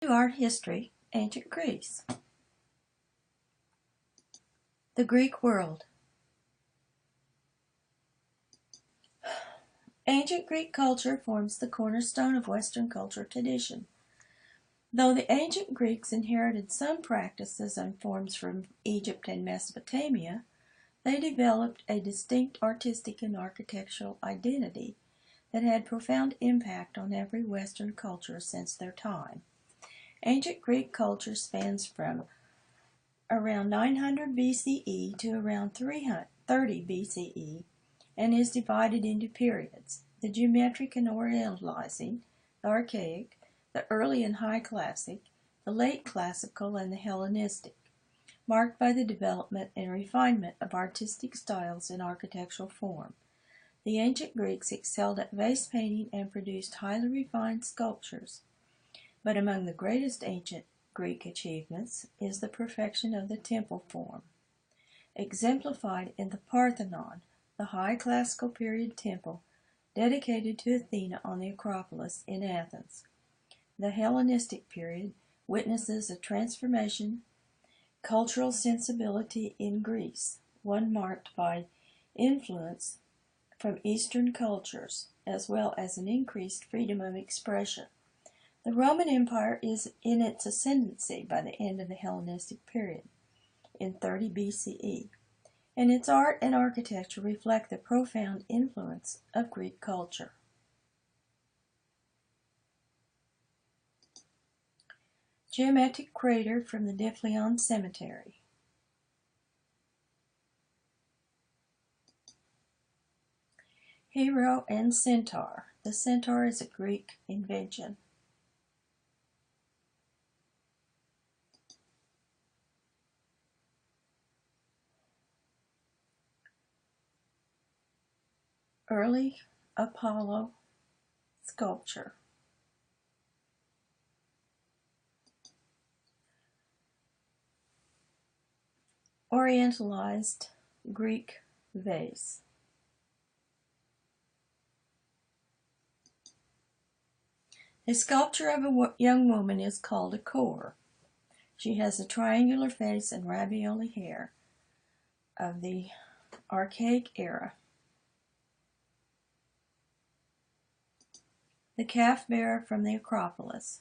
Art history, ancient Greece. The Greek world. Ancient Greek culture forms the cornerstone of Western culture tradition. Though the ancient Greeks inherited some practices and forms from Egypt and Mesopotamia, they developed a distinct artistic and architectural identity that had profound impact on every Western culture since their time. Ancient Greek culture spans from around 900 BCE to around 330 BCE and is divided into periods: the geometric and orientalizing, the archaic, the early and high classic, the late classical, and the Hellenistic, marked by the development and refinement of artistic styles and architectural form. The ancient Greeks excelled at vase painting and produced highly refined sculptures. But among the greatest ancient Greek achievements is the perfection of the temple form, exemplified in the Parthenon, the high classical period temple dedicated to Athena on the Acropolis in Athens. The Hellenistic period witnesses a transformation cultural sensibility in Greece, one marked by influence from Eastern cultures, as well as an increased freedom of expression. The Roman Empire is in its ascendancy by the end of the Hellenistic period, in 30 BCE, and its art and architecture reflect the profound influence of Greek culture. Geometric crater from the Dipleon Cemetery. Hero and centaur. The centaur is a Greek invention. Early Apollo sculpture. Orientalized Greek vase. A sculpture of a young woman is called a core. She has a triangular face and ravioli hair of the archaic era. The calf bearer from the Acropolis.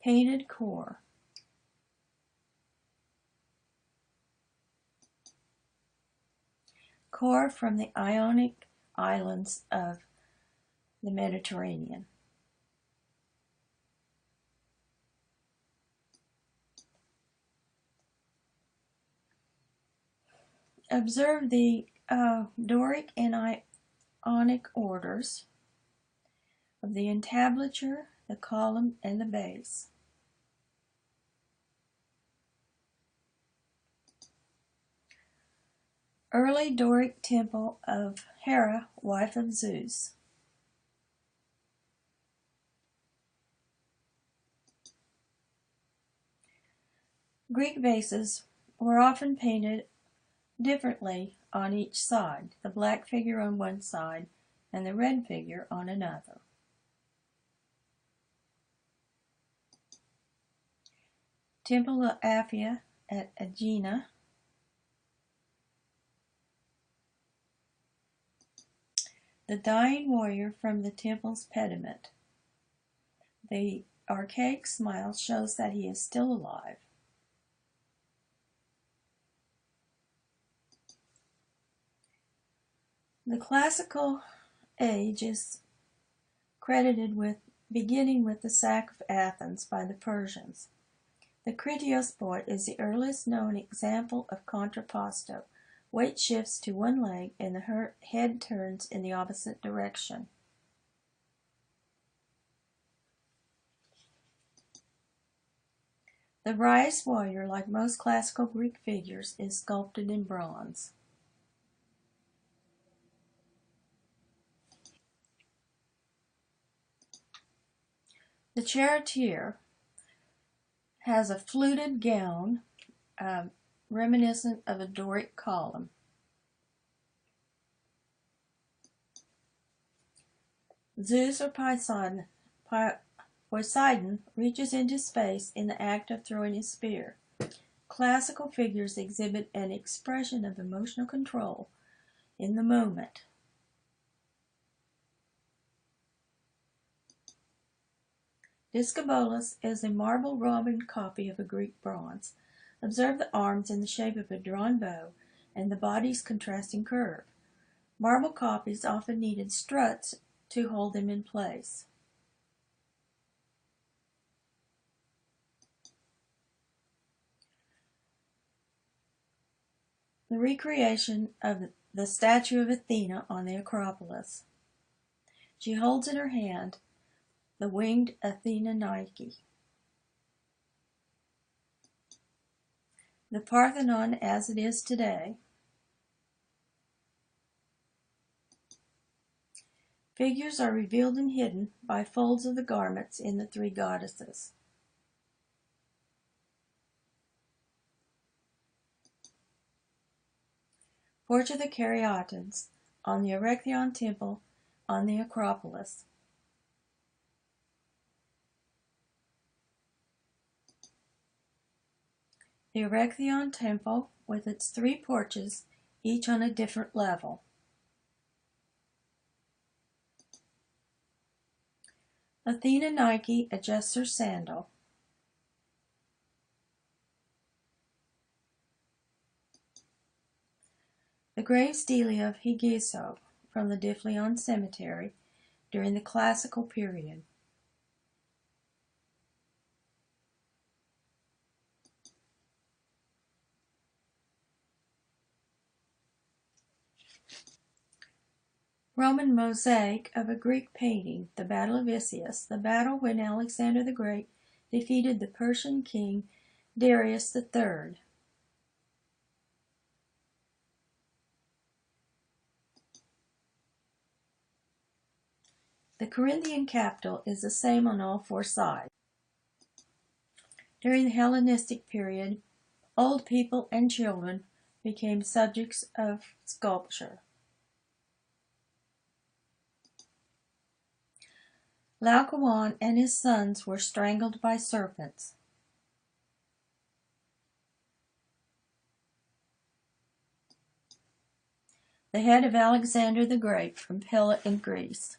Painted core. Core from the Ionic Islands of the Mediterranean. Observe the Doric and Ionic orders of the entablature, the column, and the base. Early Doric temple of Hera, wife of Zeus. Greek vases were often painted differently on each side, the black figure on one side and the red figure on another. Temple of Apphia at Aegina. The dying warrior from the temple's pediment. The archaic smile shows that he is still alive. The classical age is credited with beginning with the sack of Athens by the Persians. The Critias poet is the earliest known example of contrapposto. Weight shifts to one leg and the head turns in the opposite direction. The rise warrior, like most classical Greek figures, is sculpted in bronze. The charioteer has a fluted gown reminiscent of a Doric column. Zeus or Poseidon reaches into space in the act of throwing his spear. Classical figures exhibit an expression of emotional control in the moment. Discobolus is a marble Roman copy of a Greek bronze. Observe the arms in the shape of a drawn bow and the body's contrasting curve. Marble copies often needed struts to hold them in place. The recreation of the statue of Athena on the Acropolis. She holds in her hand the winged Athena Nike. The Parthenon as it is today. Figures are revealed and hidden by folds of the garments in the three goddesses. Porch of the Caryatids on the Erechtheion Temple on the Acropolis. The Erechtheion Temple with its three porches, each on a different level. Athena Nike adjusts her sandal. The grave stele of Hegeso from the Dipleon Cemetery during the Classical period. Roman mosaic of a Greek painting, the Battle of Issus, the battle when Alexander the Great defeated the Persian king Darius III. The Corinthian capital is the same on all four sides. During the Hellenistic period, old people and children became subjects of sculpture. Laocoon and his sons were strangled by serpents. The head of Alexander the Great from Pella in Greece.